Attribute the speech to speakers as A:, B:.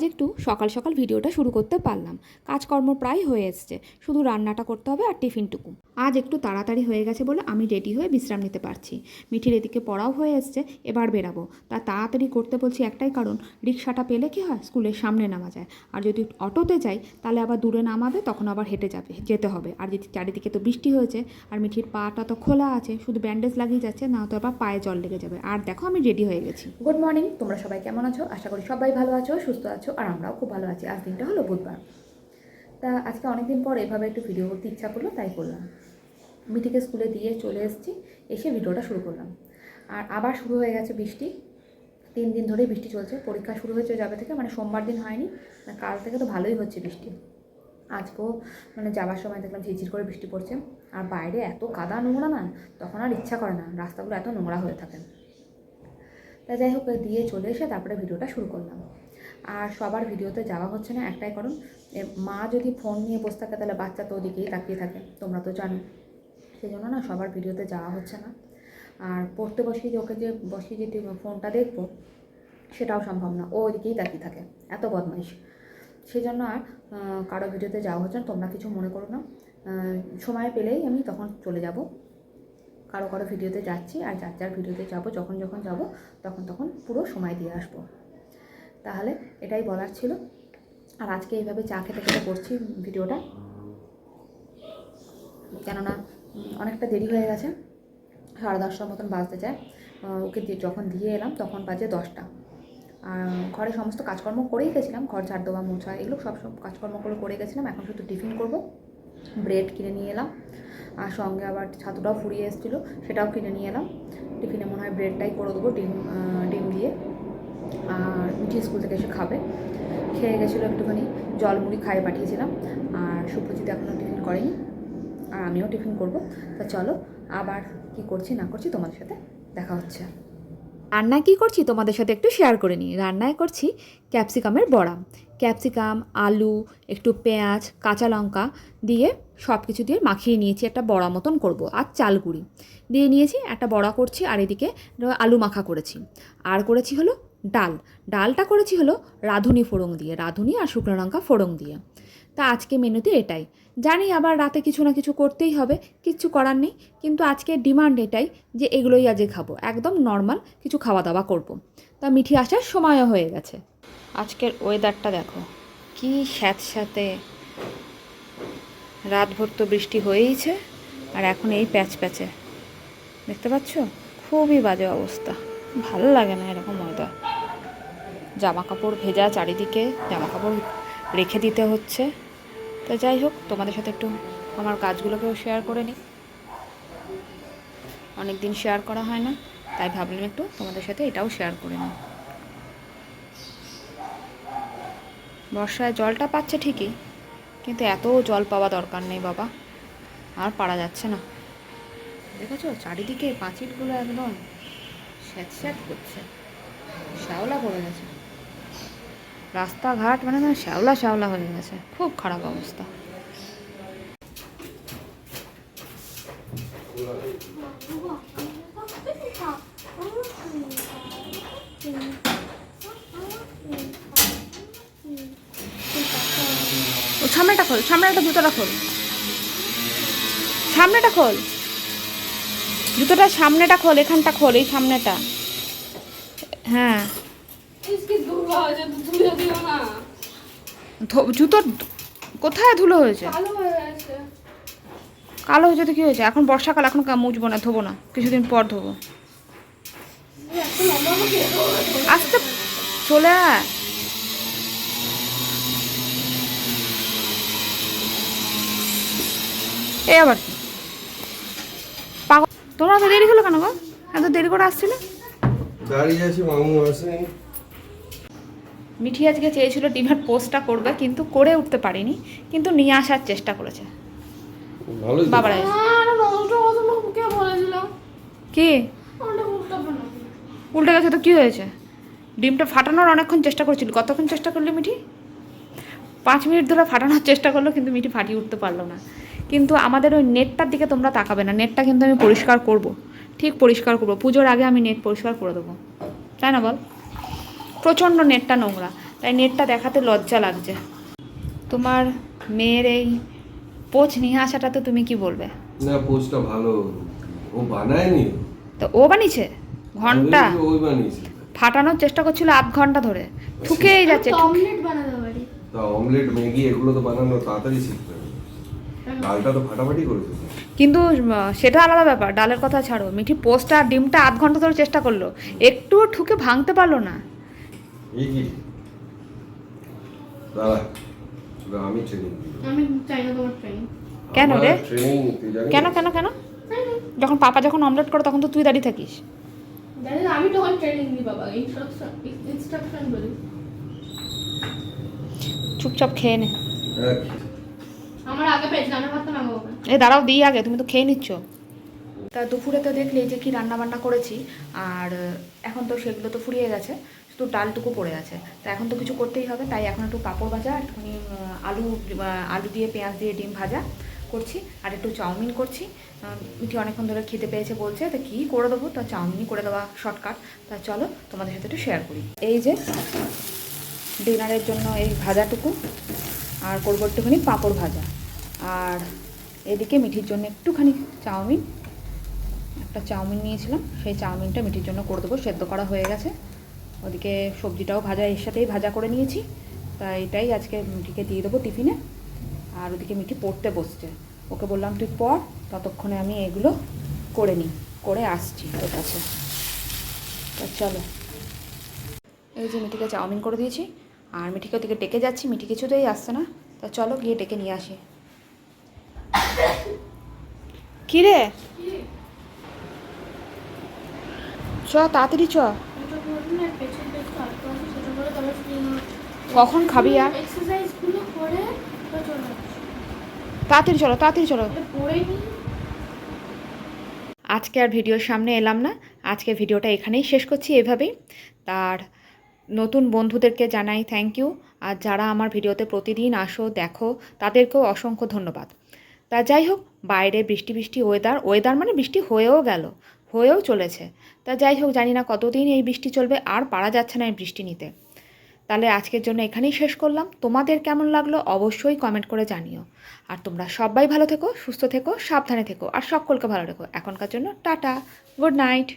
A: একটু সকাল সকাল ভিডিওটা শুরু করতে পারলাম। কাজকর্ম প্রায় হয়ে এসছে, শুধু রান্নাটা করতে হবে আর টিফিনটুকু। আজ একটু তাড়াতাড়ি হয়ে গেছে বলে আমি রেডি হয়ে বিশ্রাম নিতে পারছি। মিঠির এদিকে পড়াও হয়ে এসছে, এবার বেরাবো। তা তাড়াতাড়ি করতে বলছি একটাই কারণ, রিক্সাটা পেলে কি হয় স্কুলের সামনে নামা যায়, আর যদি অটোতে যাই তাহলে আবার দূরে নামাবে, তখন আবার হেঁটে যেতে হবে। আর যদি চারিদিকে তো বৃষ্টি হয়েছে আর মিঠির পাটা তো খোলা আছে, শুধু ব্যান্ডেজ লাগিয়ে যাচ্ছে, না তো আবার পায়ে জল লেগে যাবে। আর দেখো আমি রেডি হয়ে গেছি। গুড মর্নিং, তোমরা সবাই কেমন আছো? আশা করি সবাই ভালো আছো, সুস্থ আছো, আর আমরাও খুব ভালো আছি। আজ দিনটা হলো বুধবার। তা আজকে অনেকদিন পর এভাবে একটু ভিডিও করতে ইচ্ছা করলো, তাই করলাম। মিঠিকে স্কুলে দিয়ে চলে এসেছি, এসে ভিডিওটা শুরু করলাম। আর আবার শুরু হয়ে গেছে বৃষ্টি। 3 দিন ধরেই বৃষ্টি চলছে। পরীক্ষা শুরু হয়েছে যাবে থেকে, মানে সোমবার দিন হয়নি, কাল থেকে তো ভালোই হচ্ছে বৃষ্টি। আজকেও মানে যাওয়ার সময় দেখলাম ঝিরঝির করে বৃষ্টি পড়ছে। আর বাইরে এত কাদা নোংরা না, তখন আর ইচ্ছা করে না, রাস্তাগুলো এত নোংরা হয়ে থাকে। তাই যাই হোক, দিয়ে চলে এসে তারপরে ভিডিওটা শুরু করলাম। আর সবার ভিডিওতে যাওয়া হচ্ছে না একটাই কারণ, মা যদি ফোন নিয়ে বসে থাকে তাহলে বাচ্চা তো ওদিকেই তাকিয়ে থাকে, তোমরা তো জানো। সেই জন্য না সবার ভিডিওতে যাওয়া হচ্ছে না। আর পড়তে বসিয়ে যে ওকে যে বসিয়ে যে ফোনটা দেখবো সেটাও সম্ভব না, ও ওইদিকেই তাকিয়ে থাকে, এত বদমাইশ। সেই জন্য আর কারো ভিডিওতে যাওয়া হচ্ছে না, তোমরা কিছু মনে করো না। সময় পেলেই আমি তখন চলে যাব, কারো কারো ভিডিওতে যাচ্ছি, আর যার যার ভিডিওতে যাবো যখন যখন যাব তখন পুরো সময় দিয়ে আসবো। তাহলে এটাই বলার ছিল। আর আজকে এইভাবে চা খেতে খেতে করছি ভিডিওটা, কেননা অনেকটা দেরি হয়ে গেছে, 10:30টার মতন বাজতে যায়। ওকে যখন দিয়ে এলাম তখন বাজে 10টা। আর ঘরে সমস্ত কাজকর্ম করেই গেছিলাম, ঘর ঝাড় দেওয়া মোছা এগুলো সব কাজকর্মগুলো করে গেছিলাম। এখন শুধু টিফিন করব। ব্রেড কিনে নিয়ে এলাম, আর সঙ্গে আবার ছাতুটাও ফুরিয়ে এসেছিলো, সেটাও কিনে নিয়ে এলাম। টিফিনে মনে হয় ব্রেডটাই করে দেবো, ডিম দিয়ে। আর মিঠি স্কুল থেকে এসে খাবে, খেয়ে গেছিলো একটুখানি, জল মুড়ি খাইয়ে পাঠিয়েছিলাম। আর সুপ্রজিৎ এখনও টিফিন করেনি, আর আমিও টিফিন করব। তা চলো আবার কি করছি না করছি তোমাদের সাথে দেখা হচ্ছে। রান্নায় কী করছি তোমাদের সাথে একটু শেয়ার করে নিই। রান্নায় করছি ক্যাপসিকামের বড়া। ক্যাপসিকাম, আলু, একটু পেঁয়াজ, কাঁচা লঙ্কা দিয়ে সব কিছু দিয়ে মাখিয়ে নিয়েছি, একটা বড়া মতন করব। আর চাল গুঁড়ি দিয়ে নিয়েছি, একটা বড়া করছি। আর এদিকে আলু মাখা করেছি। আর করেছি হলো ডালটা করেছি হলো রাঁধুনি ফোড়ন দিয়ে, রাঁধুনি আর শুকনো লঙ্কা ফোড়ন দিয়ে। তা আজকে মেনুতে এটাই। জানি আবার রাতে কিছু না কিছু করতেই হবে, কিচ্ছু করার নেই, কিন্তু আজকে ডিমান্ড এটাই যে এগুলোই আজকে খাবো, একদম নর্মাল কিছু খাওয়া দাওয়া করব। তা মিঠি আসার সময়ও হয়ে গেছে। আজকের ওয়েদারটা দেখো কি স্যাঁতস্যাঁতে, রাতভর তো বৃষ্টি হয়েইছে, আর এখন এই প্যাচে দেখতে পাচ্ছ, খুবই বাজে অবস্থা, ভালো লাগে না এরকম ওয়েদার। জামা কাপড় ভেজা, চারিদিকে জামা কাপড় রেখে দিতে হচ্ছে। তো যাই হোক, তোমাদের সাথে একটু আমার কাজগুলোকেও শেয়ার করে নিই, অনেক দিন শেয়ার করা হয় না, তাই ভাবলাম একটু তোমাদের সাথে এটাও শেয়ার করে নিই। বর্ষায় জলটা পাচ্ছে ঠিকই, কিন্তু এত জল পাওয়া দরকার নেই বাবা, আর পারা যাচ্ছে না। দেখেছো চারিদিকে পাঁচিলগুলো একদম স্যাঁত করছে, শ্যাওলা পড়ে গেছে, রাস্তাঘাট মানে না শ্যাওলা হয়ে গেছে, খুব খারাপ অবস্থা। ও সামনেটা খোল, সামনেটা জুতোটা খোল, সামনেটা খোল, জুতোটা সামনেটা খোল, এখানটা খোল, এই সামনেটা। হ্যাঁ জুতো কোথায় ধুলো হয়েছে? কালো হয়েছে তো কি হয়েছে, এখন বর্ষাকাল, এখন মুছবো না, ধোবো না, কিছুদিন পর ধোবো। আস্তে চলে আয়। এই আবার কি পাগল, তোমরা তো দেরি হলো কেন গো, এত দেরি করে আসছিলে? মিঠি আজকে চেয়েছিল ডিমের পোস্টটা করবে, কিন্তু করে উঠতে পারিনি, কিন্তু নিয়ে আসার চেষ্টা করেছে। বাবারা কি উল্টে গেছে তো কি হয়েছে? ডিমটা ফাটানোর অনেকক্ষণ চেষ্টা করছিল। কতক্ষণ চেষ্টা করলি মিঠি? 5 মিনিট ধরে ফাটানোর চেষ্টা করলো, কিন্তু মিঠি ফাটিয়ে উঠতে পারলো না। কিন্তু আমাদের ওই নেটটার দিকে তোমরা তাকাবে না, নেটটা কিন্তু আমি পরিষ্কার করব, ঠিক পরিষ্কার করবো, পুজোর আগে আমি নেট পরিষ্কার করে দেবো, তাই না বল? প্রচণ্ড নেটটা নোংরা, তাই নেটটা দেখাতে লজ্জা লাগছে। তোমার মেয়ের এই পোচ নিয়ে আসাটা তো তুমি কি বলবে?
B: না, পোস্টটা ভালো, ও বানায়নি,
A: তো ও বানিয়েছে ঘন্টা
B: ওই বানিয়েছে।
A: ফাটানোর চেষ্টা করছিল আধ ঘন্টা ধরে, ঠুকেই যাচ্ছে।
C: অমলেট বানাতে পারি।
B: তা অমলেট, ম্যাগি এগুলো তো বানানো তাড়াতাড়ি শিখতে হবে। ডালটা তো ফাটাফাটি করেছে।
A: কিন্তু সেটা আলাদা ব্যাপার, ডালের কথা ছাড়ো। মিঠি পোস্টটা আর ডিমটা আধ ঘন্টা ধরে চেষ্টা করলো, একটু ঠুকে ভাঙতে পারলো না।
B: এই কি দাদা, শুধু আমি ট্রেনিং দিই।
C: আমি চাই না তোমার ট্রেনিং।
A: কেন রে?
B: ট্রেনিং তুই জানিস?
A: কেন কেন কেন? যখন পাপা যখন অমলেট করে তখন তো তুই দাঁড়িয়ে থাকিস।
C: জানি না, আমি তখন ট্রেনিং দিই বাবা, ইনস্ট্রাকশন বলি।
A: চুপচাপ খেয়ে নে।
B: হ্যাঁ,
C: আমার আগে পেয়েছে, আমার ভাতটা মাঙ্গাবো না।
A: এই দাঁড়াও, দিই আগে, তুমি তো খেয়ে নিচ্ছ। তা দুপুরে তো দেখলে যে কি রান্না বান্না করেছি, আর এখন তো সেগুলো তো ফুরিয়ে গেছে, শুধু ডালটুকু পড়ে আছে। তা এখন তো কিছু করতেই হবে, তাই এখন একটু পাঁপড় ভাজা, একটুখানি আলু দিয়ে পেঁয়াজ দিয়ে ডিম ভাজা করছি, আর একটু চাউমিন করছি। মিঠি অনেকক্ষণ ধরে খেতে পেয়েছে বলছে, তা কী করে দেবো, তা চাউমিনই করে দেওয়া শর্টকাট। তা চলো তোমাদের সাথে একটু শেয়ার করি। এই যে ডিনারের জন্য এই ভাজাটুকু, আর করবো একটুখানি পাঁপড় ভাজা, আর এদিকে মিঠির জন্য একটুখানি চাউমিন, একটা চাউমিন নিয়েছিলাম, সেই চাউমিনটা মিঠির জন্য করে দেবো। সেদ্ধ করা হয়ে গেছে, ওদিকে সবজিটাও ভাজা এর সাথেই ভাজা করে নিয়েছি। তা এটাই আজকে মিঠিকে দিয়ে দেবো টিফিনে। আর ওদিকে মিঠি পড়তে বসছে, ওকে বললাম তুই পড়, ততক্ষণে আমি এগুলো করে নিই, করে আসছি তোর কাছে। তা চলো, এই যে মিঠিকে চাউমিন করে দিয়েছি, আর মিঠিকে ওদিকে ডেকে যাচ্ছি, মিঠি কিছুতেই আসছে না। তা চলো গিয়ে ডেকে নিয়ে আসি। কী রে, চ তাড়াতাড়ি চ।
C: এটা করবি না, পেছন পেছন আটকে আছে, সেটা করে তবে ফ্রি হবে।
A: কখন খাবি আর?
C: এক্সারসাইজগুলো করে তো চলে
A: তাড়াতাড়ি চলো, তাড়াতাড়ি চলো।
C: এটা পড়ে নি।
A: আজকে আর ভিডিওর সামনে এলাম না, আজকে ভিডিওটা এখানেই শেষ করছি এভাবেই। তার নতুন বন্ধুদেরকে জানাই থ্যাংক ইউ, আর যারা আমার ভিডিওতে প্রতিদিন আসো দেখো তাদেরকেও অসংখ্য ধন্যবাদ। তা যাই হোক, বাইরে বৃষ্টি বৃষ্টি ওয়েদার মানে বৃষ্টি হয়েও চলেছে। তা যাই হোক, জানি না কতদিন এই বৃষ্টি চলবে, আর পারা যাচ্ছে না এই বৃষ্টি নিতে। তাহলে আজকের জন্য এখানেই শেষ করলাম। তোমাদের কেমন লাগলো অবশ্যই কমেন্ট করে জানিও। আর তোমরা সবাই ভালো থেকো, সুস্থ থেকো, সাবধানে থেকো, আর সকলকে ভালো রেখো। এখনকার জন্য টাটা, গুড নাইট।